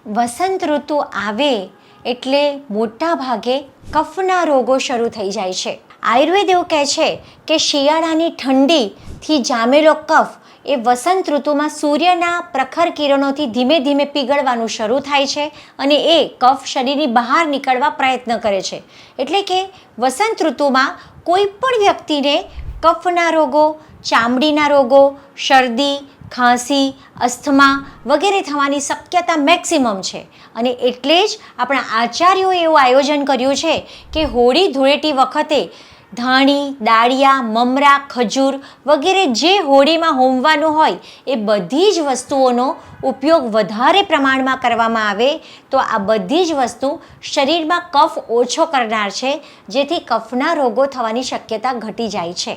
વસંત ઋતુ આવે એટલે મોટા ભાગે કફના રોગો શરૂ થઈ જાય છે. આયુર્વેદ એવું કહે છે કે શિયાળાની ઠંડીથી જામેલો કફ એ વસંત ઋતુમાં સૂર્યના પ્રખર કિરણોથી ધીમે ધીમે પીગળવાનું શરૂ થાય છે અને એ કફ શરીરની બહાર નીકળવા પ્રયત્ન કરે છે. એટલે કે વસંત ઋતુમાં કોઈ પણ વ્યક્તિને કફના રોગો, ચામડીના રોગો, શરદી, ખાંસી, અસ્થમા વગેરે થવાની શક્યતા મેક્સિમમ છે. અને એટલે જ આપણા આચાર્યોએ એવું આયોજન કર્યું છે કે હોળી ધૂળેટી વખતે ધાણી, દાળિયા, મમરા, ખજૂર વગેરે જે હોળીમાં હોમવાનું હોય એ બધી જ વસ્તુઓનો ઉપયોગ વધારે પ્રમાણમાં કરવામાં આવે તો આ બધી જ વસ્તુ શરીરમાં કફ ઓછો કરનાર છે, જેથી કફના રોગો થવાની શક્યતા ઘટી જાય છે.